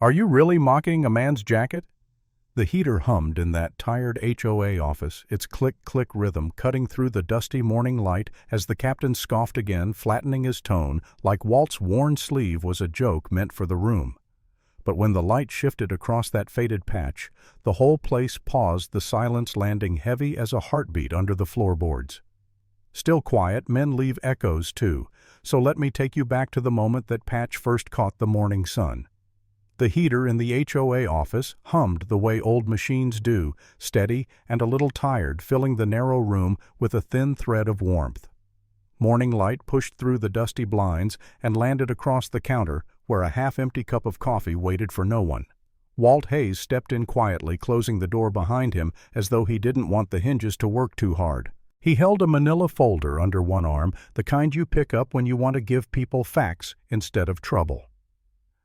Are you really mocking a man's jacket? The heater hummed in that tired HOA office, its click-click rhythm cutting through the dusty morning light as the captain scoffed again, flattening his tone like Walt's worn sleeve was a joke meant for the room. But when the light shifted across that faded patch, the whole place paused, the silence landing heavy as a heartbeat under the floorboards. Still quiet, men leave echoes too, so let me take you back to the moment that patch first caught the morning sun. The heater in the HOA office hummed the way old machines do, steady and a little tired, filling the narrow room with a thin thread of warmth. Morning light pushed through the dusty blinds and landed across the counter where a half-empty cup of coffee waited for no one. Walt Hayes stepped in quietly, closing the door behind him as though he didn't want the hinges to work too hard. He held a manila folder under one arm, the kind you pick up when you want to give people facts instead of trouble.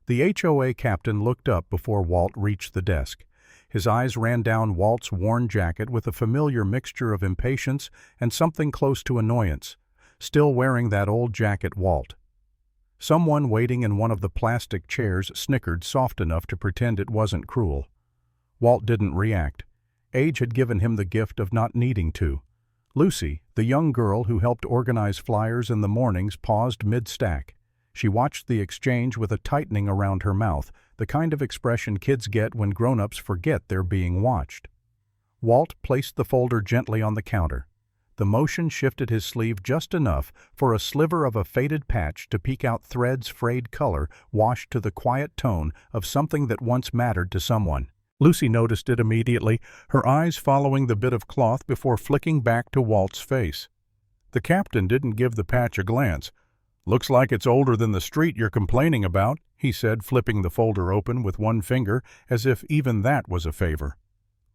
The HOA captain looked up before Walt reached the desk. His eyes ran down Walt's worn jacket with a familiar mixture of impatience and something close to annoyance. Still wearing that old jacket, Walt. Someone waiting in one of the plastic chairs snickered soft enough to pretend it wasn't cruel. Walt didn't react. Age had given him the gift of not needing to. Lucy, the young girl who helped organize flyers in the mornings, paused mid-stack. She watched the exchange with a tightening around her mouth, the kind of expression kids get when grown-ups forget they're being watched. Walt placed the folder gently on the counter. The motion shifted his sleeve just enough for a sliver of a faded patch to peek out threads frayed color washed to the quiet tone of something that once mattered to someone. Lucy noticed it immediately, her eyes following the bit of cloth before flicking back to Walt's face. The captain didn't give the patch a glance. "Looks like it's older than the street you're complaining about," he said, flipping the folder open with one finger, as if even that was a favor.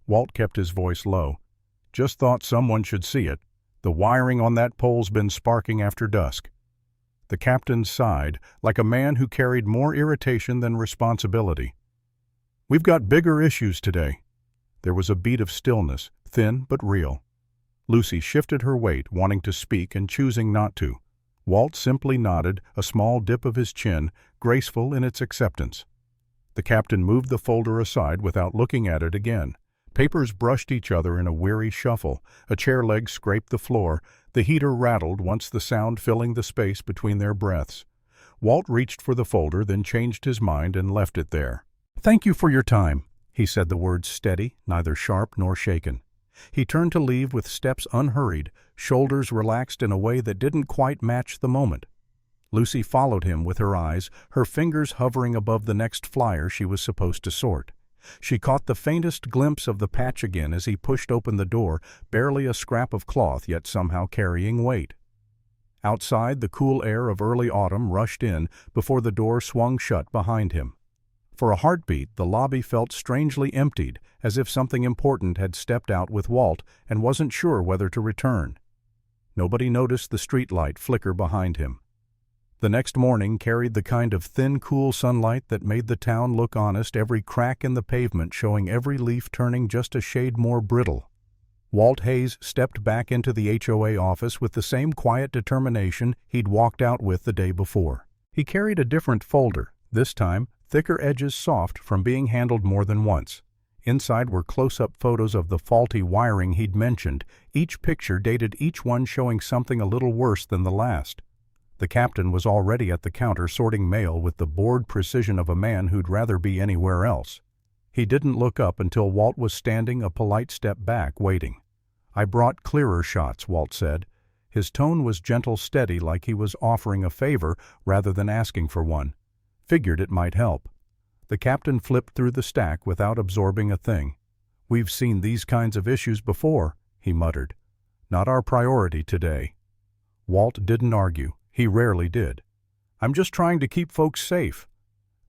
Walt kept his voice low. "Just thought someone should see it. The wiring on that pole's been sparking after dusk." The captain sighed, like a man who carried more irritation than responsibility. "We've got bigger issues today." There was a beat of stillness, thin but real. Lucy shifted her weight, wanting to speak and choosing not to. Walt simply nodded, a small dip of his chin, graceful in its acceptance. The captain moved the folder aside without looking at it again. Papers brushed each other in a weary shuffle. A chair leg scraped the floor. The heater rattled, once the sound filling the space between their breaths. Walt reached for the folder, then changed his mind and left it there. "Thank you for your time," he said, the words steady, neither sharp nor shaken. He turned to leave with steps unhurried, shoulders relaxed in a way that didn't quite match the moment. Lucy followed him with her eyes, her fingers hovering above the next flyer she was supposed to sort. She caught the faintest glimpse of the patch again as he pushed open the door, barely a scrap of cloth, yet somehow carrying weight. Outside, the cool air of early autumn rushed in before the door swung shut behind him. For a heartbeat, the lobby felt strangely emptied, as if something important had stepped out with Walt and wasn't sure whether to return. Nobody noticed the streetlight flicker behind him. The next morning carried the kind of thin, cool sunlight that made the town look honest, every crack in the pavement showing every leaf turning just a shade more brittle. Walt Hayes stepped back into the HOA office with the same quiet determination he'd walked out with the day before. He carried a different folder, this time thicker edges soft from being handled more than once. Inside were close-up photos of the faulty wiring he'd mentioned, each picture dated, each one showing something a little worse than the last. The captain was already at the counter sorting mail with the bored precision of a man who'd rather be anywhere else. He didn't look up until Walt was standing a polite step back, waiting. "I brought clearer shots," Walt said. His tone was gentle, steady, like he was offering a favor rather than asking for one. Figured it might help. The captain flipped through the stack without absorbing a thing. "We've seen these kinds of issues before," he muttered. "Not our priority today." Walt didn't argue. He rarely did. "I'm just trying to keep folks safe."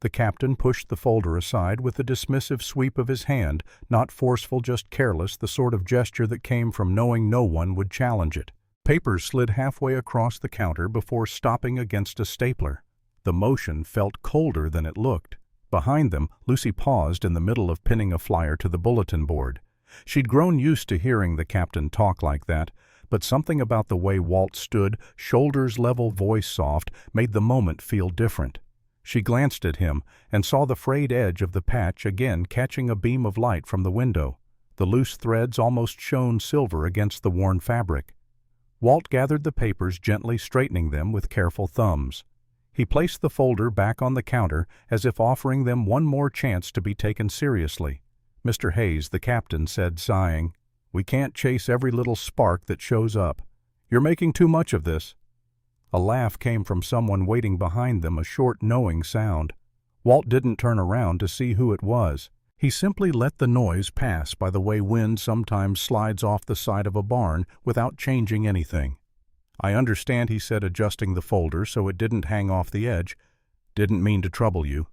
The captain pushed the folder aside with a dismissive sweep of his hand, not forceful, just careless, the sort of gesture that came from knowing no one would challenge it. Papers slid halfway across the counter before stopping against a stapler. The motion felt colder than it looked. Behind them, Lucy paused in the middle of pinning a flyer to the bulletin board. She'd grown used to hearing the captain talk like that, but something about the way Walt stood, shoulders level, voice soft, made the moment feel different. She glanced at him and saw the frayed edge of the patch again catching a beam of light from the window. The loose threads almost shone silver against the worn fabric. Walt gathered the papers, gently straightening them with careful thumbs. He placed the folder back on the counter as if offering them one more chance to be taken seriously. Mr. Hayes, the captain, said, sighing, "We can't chase every little spark that shows up. You're making too much of this." A laugh came from someone waiting behind them, a short, knowing sound. Walt didn't turn around to see who it was. He simply let the noise pass by the way wind sometimes slides off the side of a barn without changing anything. "I understand," he said, adjusting the folder so it didn't hang off the edge. "Didn't mean to trouble you."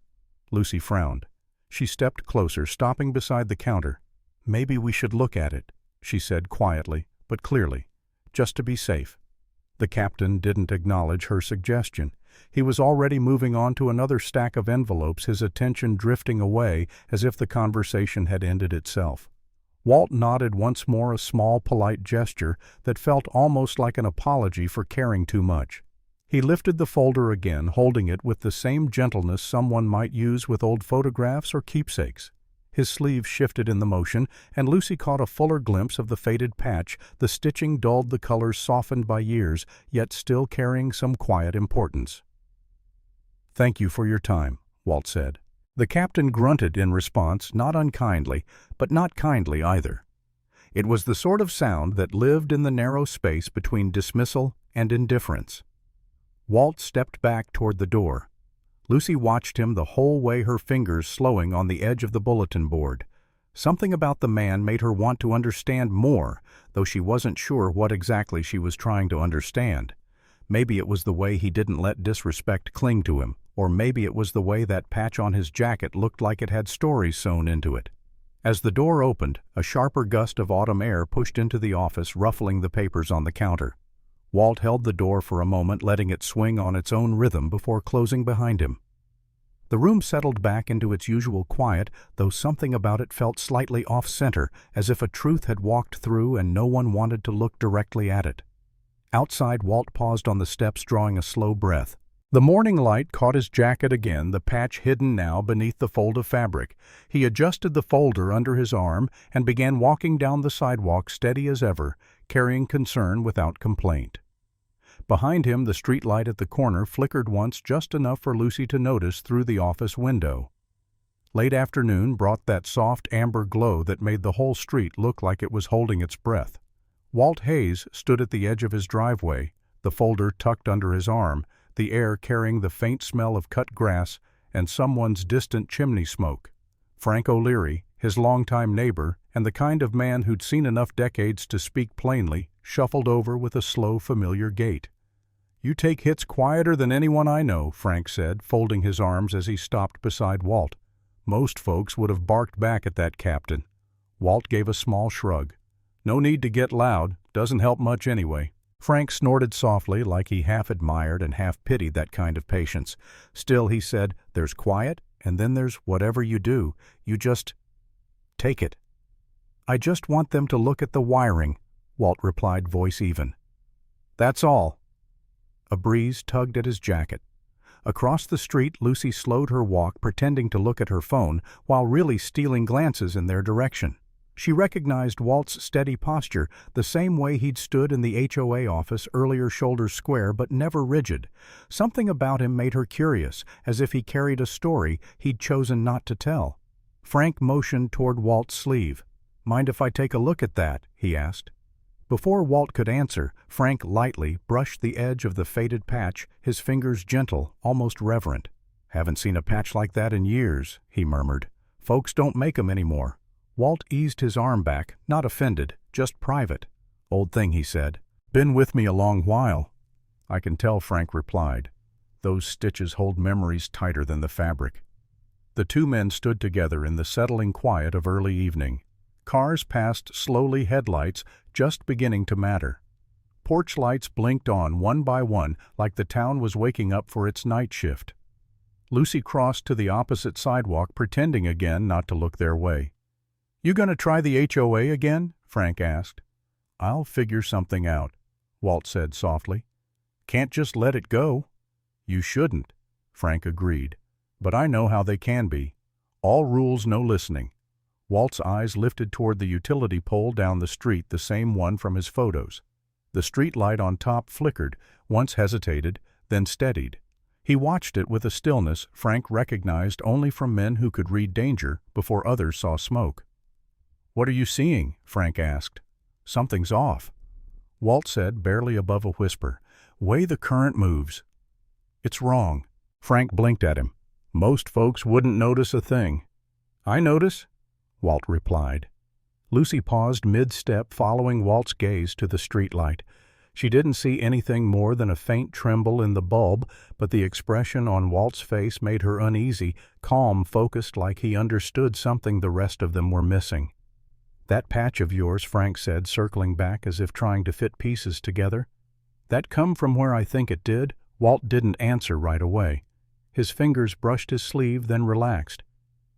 Lucy frowned. She stepped closer, stopping beside the counter. "Maybe we should look at it," she said quietly, but clearly, "just to be safe." The captain didn't acknowledge her suggestion. He was already moving on to another stack of envelopes, his attention drifting away as if the conversation had ended itself. Walt nodded once more, a small, polite gesture that felt almost like an apology for caring too much. He lifted the folder again, holding it with the same gentleness someone might use with old photographs or keepsakes. His sleeve shifted in the motion, and Lucy caught a fuller glimpse of the faded patch. The stitching dulled, the colors softened by years, yet still carrying some quiet importance. "Thank you for your time," Walt said. The captain grunted in response, not unkindly, but not kindly either. It was the sort of sound that lived in the narrow space between dismissal and indifference. Walt stepped back toward the door. Lucy watched him the whole way, her fingers slowing on the edge of the bulletin board. Something about the man made her want to understand more, though she wasn't sure what exactly she was trying to understand. Maybe it was the way he didn't let disrespect cling to him, or maybe it was the way that patch on his jacket looked like it had stories sewn into it. As the door opened, a sharper gust of autumn air pushed into the office, ruffling the papers on the counter. Walt held the door for a moment, letting it swing on its own rhythm before closing behind him. The room settled back into its usual quiet, though something about it felt slightly off-center, as if a truth had walked through and no one wanted to look directly at it. Outside, Walt paused on the steps, drawing a slow breath. The morning light caught his jacket again, the patch hidden now beneath the fold of fabric. He adjusted the folder under his arm and began walking down the sidewalk, steady as ever, carrying concern without complaint. Behind him, the street light at the corner flickered once, just enough for Lucy to notice through the office window. Late afternoon brought that soft amber glow that made the whole street look like it was holding its breath. Walt Hayes stood at the edge of his driveway, the folder tucked under his arm, the air carrying the faint smell of cut grass and someone's distant chimney smoke. Frank O'Leary, his longtime neighbor, and the kind of man who'd seen enough decades to speak plainly, shuffled over with a slow, familiar gait. "You take hits quieter than anyone I know," Frank said, folding his arms as he stopped beside Walt. "Most folks would have barked back at that captain." Walt gave a small shrug. "No need to get loud. Doesn't help much anyway." Frank snorted softly, like he half admired and half pitied that kind of patience. Still, he said, "There's quiet, and then there's whatever you do. You just take it." "I just want them to look at the wiring," Walt replied, voice even. "That's all." A breeze tugged at his jacket. Across the street, Lucy slowed her walk, pretending to look at her phone, while really stealing glances in their direction. She recognized Walt's steady posture, the same way he'd stood in the HOA office earlier, shoulders square but never rigid. Something about him made her curious, as if he carried a story he'd chosen not to tell. Frank motioned toward Walt's sleeve. "Mind if I take a look at that?" he asked. Before Walt could answer, Frank lightly brushed the edge of the faded patch, his fingers gentle, almost reverent. "Haven't seen a patch like that in years," he murmured. "Folks don't make 'em anymore." Walt eased his arm back, not offended, just private. "Old thing," he said. "Been with me a long while." "I can tell," Frank replied. "Those stitches hold memories tighter than the fabric." The two men stood together in the settling quiet of early evening. Cars passed slowly, headlights just beginning to matter. Porch lights blinked on one by one, like the town was waking up for its night shift. Lucy crossed to the opposite sidewalk, pretending again not to look their way. "You gonna try the HOA again?" Frank asked. "I'll figure something out," Walt said softly. "Can't just let it go." "You shouldn't." Frank agreed. "But I know how they can be. All rules, no listening." Walt's eyes lifted toward the utility pole down the street, the same one from his photos. The street light on top flickered, once hesitated, then steadied. He watched it with a stillness Frank recognized only from men who could read danger before others saw smoke. "What are you seeing?" Frank asked. "Something's off." Walt said, barely above a whisper, "Way the current moves." "It's wrong." Frank blinked at him. "Most folks wouldn't notice a thing." "I notice," Walt replied. Lucy paused mid-step, following Walt's gaze to the streetlight. She didn't see anything more than a faint tremble in the bulb, but the expression on Walt's face made her uneasy, calm, focused, like he understood something the rest of them were missing. "That patch of yours," Frank said, circling back as if trying to fit pieces together. "That come from where I think it did?" Walt didn't answer right away. His fingers brushed his sleeve, then relaxed.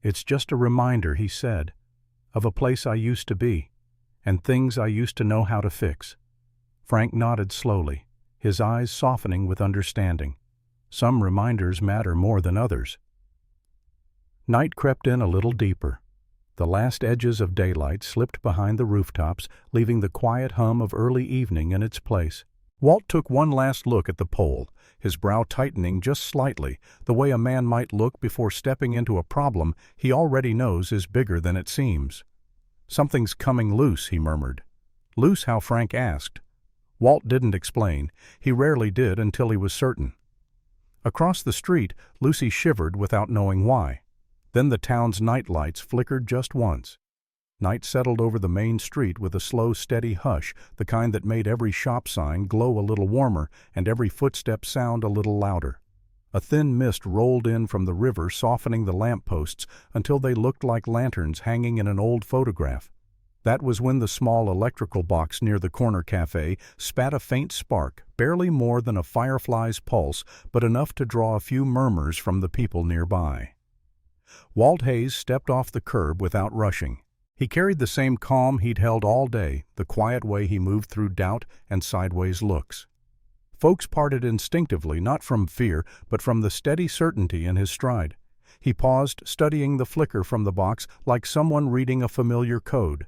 "It's just a reminder," he said, "of a place I used to be, and things I used to know how to fix." Frank nodded slowly, his eyes softening with understanding. Some reminders matter more than others. Night crept in a little deeper. The last edges of daylight slipped behind the rooftops, leaving the quiet hum of early evening in its place. Walt took one last look at the pole, his brow tightening just slightly, the way a man might look before stepping into a problem he already knows is bigger than it seems. "Something's coming loose," he murmured. "Loose how?" Frank asked. Walt didn't explain. He rarely did until he was certain. Across the street, Lucy shivered without knowing why. Then the town's night lights flickered just once. Night settled over the main street with a slow, steady hush, the kind that made every shop sign glow a little warmer and every footstep sound a little louder. A thin mist rolled in from the river, softening the lampposts until they looked like lanterns hanging in an old photograph. That was when the small electrical box near the corner cafe spat a faint spark, barely more than a firefly's pulse, but enough to draw a few murmurs from the people nearby. Walt Hayes stepped off the curb without rushing. He carried the same calm he'd held all day, the quiet way he moved through doubt and sideways looks. Folks parted instinctively, not from fear, but from the steady certainty in his stride. He paused, studying the flicker from the box like someone reading a familiar code.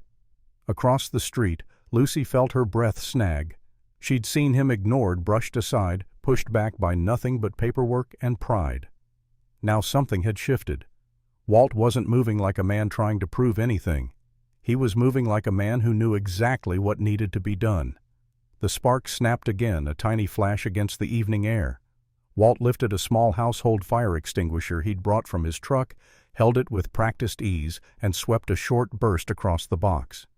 Across the street, Lucy felt her breath snag. She'd seen him ignored, brushed aside, pushed back by nothing but paperwork and pride. Now something had shifted. Walt wasn't moving like a man trying to prove anything. He was moving like a man who knew exactly what needed to be done. The spark snapped again, a tiny flash against the evening air. Walt lifted a small household fire extinguisher he'd brought from his truck, held it with practiced ease, and swept a short burst across the box.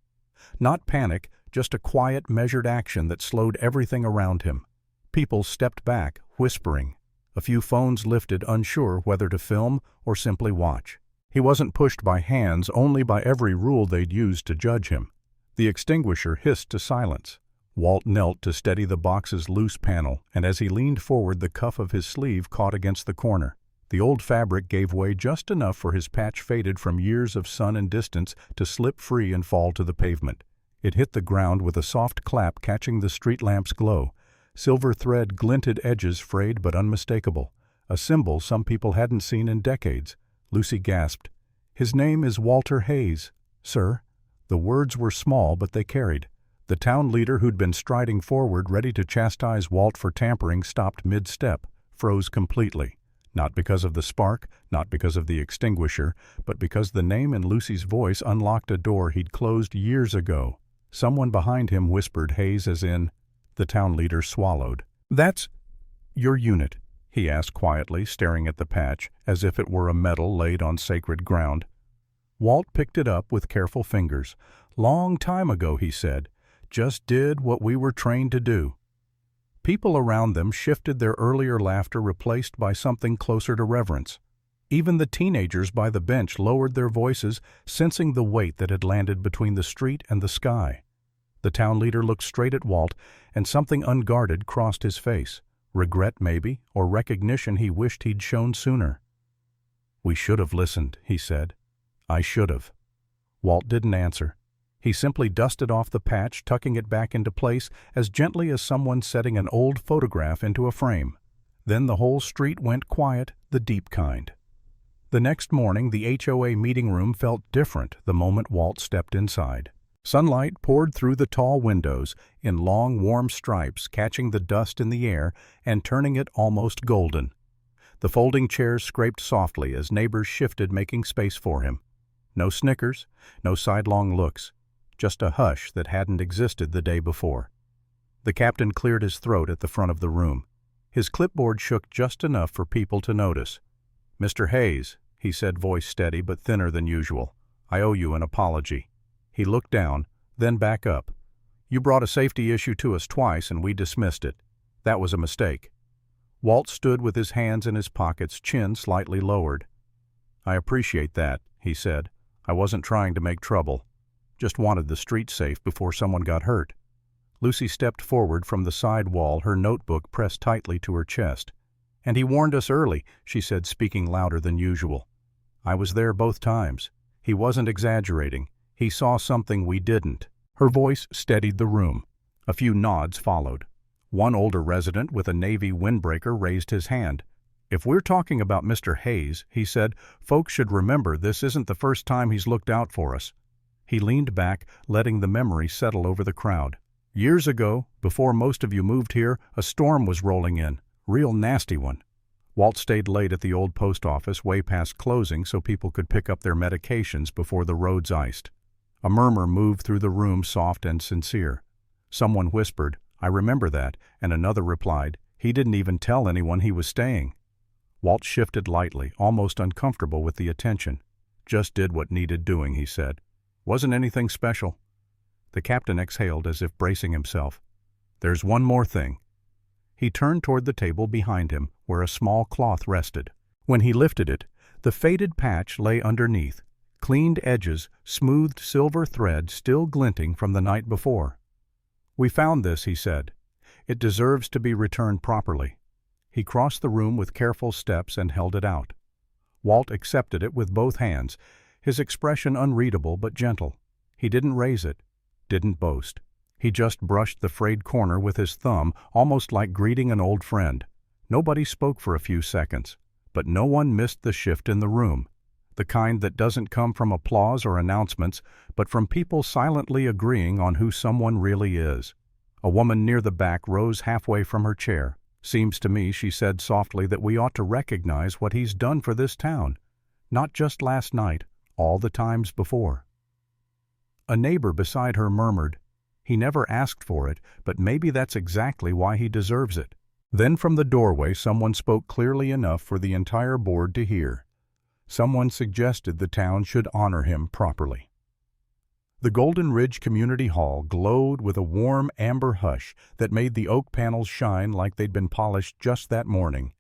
Not panic, just a quiet, measured action that slowed everything around him. People stepped back, whispering. A few phones lifted, unsure whether to film or simply watch. He wasn't pushed by hands, only by every rule they'd used to judge him. The extinguisher hissed to silence. Walt knelt to steady the box's loose panel, and as he leaned forward, the cuff of his sleeve caught against the corner. The old fabric gave way just enough for his patch, faded from years of sun and distance, to slip free and fall to the pavement. It hit the ground with a soft clap, catching the street lamp's glow. Silver thread glinted, edges frayed but unmistakable. A symbol some people hadn't seen in decades. Lucy gasped. "His name is Walter Hayes, sir." The words were small, but they carried. The town leader, who'd been striding forward, ready to chastise Walt for tampering, stopped mid-step, froze completely. Not because of the spark, not because of the extinguisher, but because the name in Lucy's voice unlocked a door he'd closed years ago. Someone behind him whispered Hayes, as in. The town leader swallowed. "That's your unit?" he asked quietly, staring at the patch, as if it were a medal laid on sacred ground. Walt picked it up with careful fingers. "Long time ago," he said. "Just did what we were trained to do." People around them shifted, their earlier laughter replaced by something closer to reverence. Even the teenagers by the bench lowered their voices, sensing the weight that had landed between the street and the sky. The town leader looked straight at Walt, and something unguarded crossed his face. Regret, maybe, or recognition he wished he'd shown sooner. "We should have listened," he said. "I should have." Walt didn't answer. He simply dusted off the patch, tucking it back into place as gently as someone setting an old photograph into a frame. Then the whole street went quiet, the deep kind. The next morning, the HOA meeting room felt different the moment Walt stepped inside. Sunlight poured through the tall windows in long, warm stripes, catching the dust in the air and turning it almost golden. The folding chairs scraped softly as neighbors shifted, making space for him. No snickers, no sidelong looks, just a hush that hadn't existed the day before. The captain cleared his throat at the front of the room. His clipboard shook just enough for people to notice. "Mr. Hayes," he said, voice steady but thinner than usual, "I owe you an apology." He looked down, then back up. "You brought a safety issue to us twice and we dismissed it. That was a mistake." Walt stood with his hands in his pockets, chin slightly lowered. "I appreciate that," he said. "I wasn't trying to make trouble. Just wanted the street safe before someone got hurt." Lucy stepped forward from the side wall, her notebook pressed tightly to her chest. "And he warned us early," she said, speaking louder than usual. "I was there both times. He wasn't exaggerating. He saw something we didn't." Her voice steadied the room. A few nods followed. One older resident with a Navy windbreaker raised his hand. "If we're talking about Mr. Hayes," he said, "folks should remember this isn't the first time he's looked out for us." He leaned back, letting the memory settle over the crowd. "Years ago, before most of you moved here, a storm was rolling in. Real nasty one." Walt stayed late at the old post office way past closing so people could pick up their medications before the roads iced. A murmur moved through the room, soft and sincere. Someone whispered, "I remember that," and another replied, "He didn't even tell anyone he was staying." Walt shifted lightly, almost uncomfortable with the attention. "Just did what needed doing," he said. "Wasn't anything special." The captain exhaled as if bracing himself. "There's one more thing." He turned toward the table behind him, where a small cloth rested. When he lifted it, the faded patch lay underneath, cleaned edges, smoothed silver thread still glinting from the night before. "We found this," he said. "It deserves to be returned properly." He crossed the room with careful steps and held it out. Walt accepted it with both hands, his expression unreadable but gentle. He didn't raise it, didn't boast. He just brushed the frayed corner with his thumb, almost like greeting an old friend. Nobody spoke for a few seconds, but no one missed the shift in the room, the kind that doesn't come from applause or announcements, but from people silently agreeing on who someone really is. A woman near the back rose halfway from her chair. "Seems to me," she said softly, "that we ought to recognize what he's done for this town. Not just last night, all the times before." A neighbor beside her murmured, "He never asked for it, but maybe that's exactly why he deserves it." Then from the doorway someone spoke clearly enough for the entire board to hear. Someone suggested the town should honor him properly. The Golden Ridge Community Hall glowed with a warm amber hush that made the oak panels shine like they'd been polished just that morning.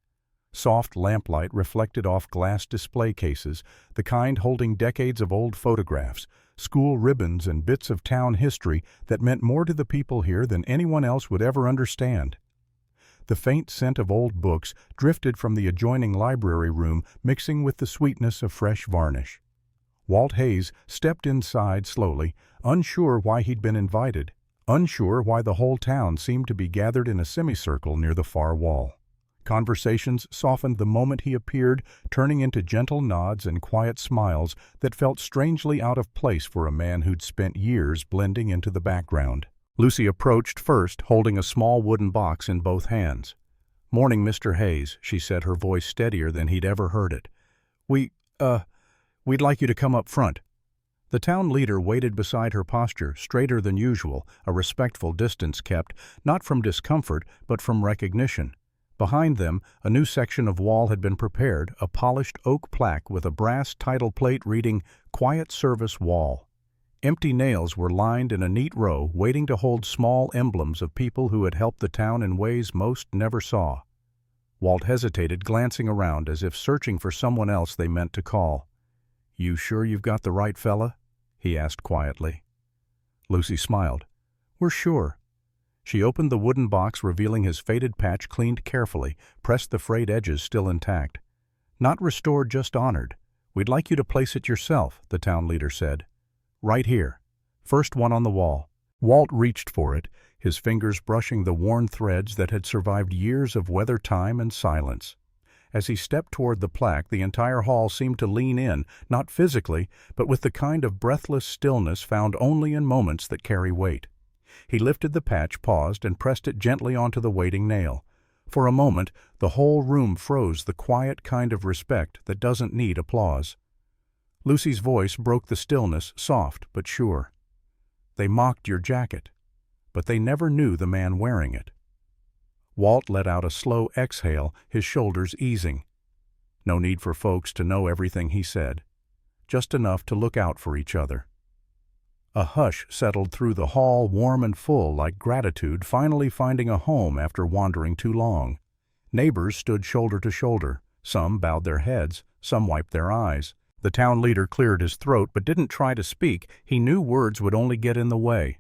Soft lamplight reflected off glass display cases, the kind holding decades of old photographs, school ribbons, and bits of town history that meant more to the people here than anyone else would ever understand. The faint scent of old books drifted from the adjoining library room, mixing with the sweetness of fresh varnish. Walt Hayes stepped inside slowly, unsure why he'd been invited, unsure why the whole town seemed to be gathered in a semicircle near the far wall. Conversations softened the moment he appeared, turning into gentle nods and quiet smiles that felt strangely out of place for a man who'd spent years blending into the background. Lucy approached first, holding a small wooden box in both hands. "Morning, Mr. Hayes," she said, her voice steadier than he'd ever heard it. We'd like you to come up front." The town leader waited beside her posture, straighter than usual, a respectful distance kept, not from discomfort, but from recognition. Behind them, a new section of wall had been prepared, a polished oak plaque with a brass title plate reading, "Quiet Service Wall." Empty nails were lined in a neat row, waiting to hold small emblems of people who had helped the town in ways most never saw. Walt hesitated, glancing around as if searching for someone else they meant to call. "You sure you've got the right fella?" he asked quietly. Lucy smiled. "We're sure." She opened the wooden box, revealing his faded patch cleaned carefully, pressed the frayed edges still intact. "Not restored, just honored. We'd like you to place it yourself," the town leader said. "Right here. First one on the wall." Walt reached for it, his fingers brushing the worn threads that had survived years of weather, time, and silence. As he stepped toward the plaque, the entire hall seemed to lean in, not physically, but with the kind of breathless stillness found only in moments that carry weight. He lifted the patch, paused, and pressed it gently onto the waiting nail. For a moment, the whole room froze, the quiet kind of respect that doesn't need applause. Lucy's voice broke the stillness, soft but sure. "They mocked your jacket, but they never knew the man wearing it." Walt let out a slow exhale, his shoulders easing. No need for folks to know everything he said. Just enough to look out for each other. A hush settled through the hall, warm and full, like gratitude finally finding a home after wandering too long. Neighbors stood shoulder to shoulder. Some bowed their heads, some wiped their eyes. The town leader cleared his throat but didn't try to speak. He knew words would only get in the way.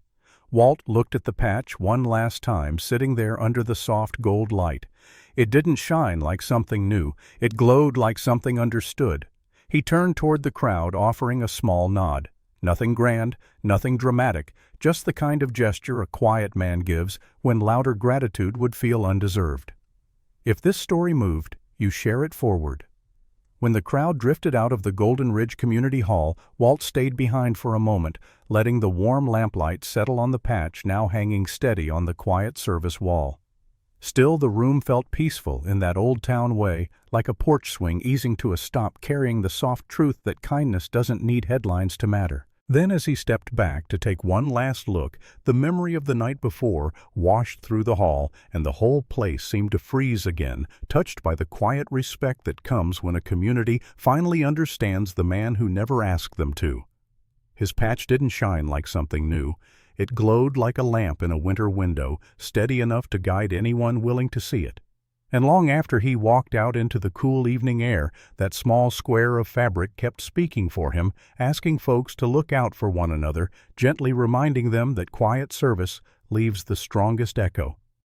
Walt looked at the patch one last time, sitting there under the soft gold light. It didn't shine like something new. It glowed like something understood. He turned toward the crowd, offering a small nod. Nothing grand, nothing dramatic, just the kind of gesture a quiet man gives when louder gratitude would feel undeserved. If this story moved, you share it forward. When the crowd drifted out of the Golden Ridge Community Hall, Walt stayed behind for a moment, letting the warm lamplight settle on the patch now hanging steady on the quiet service wall. Still, the room felt peaceful in that old-town way, like a porch swing easing to a stop, carrying the soft truth that kindness doesn't need headlines to matter. Then, as he stepped back to take one last look, the memory of the night before washed through the hall, and the whole place seemed to freeze again, touched by the quiet respect that comes when a community finally understands the man who never asked them to. His patch didn't shine like something new. It glowed like a lamp in a winter window, steady enough to guide anyone willing to see it. And long after he walked out into the cool evening air, that small square of fabric kept speaking for him, asking folks to look out for one another, gently reminding them that quiet service leaves the strongest echo.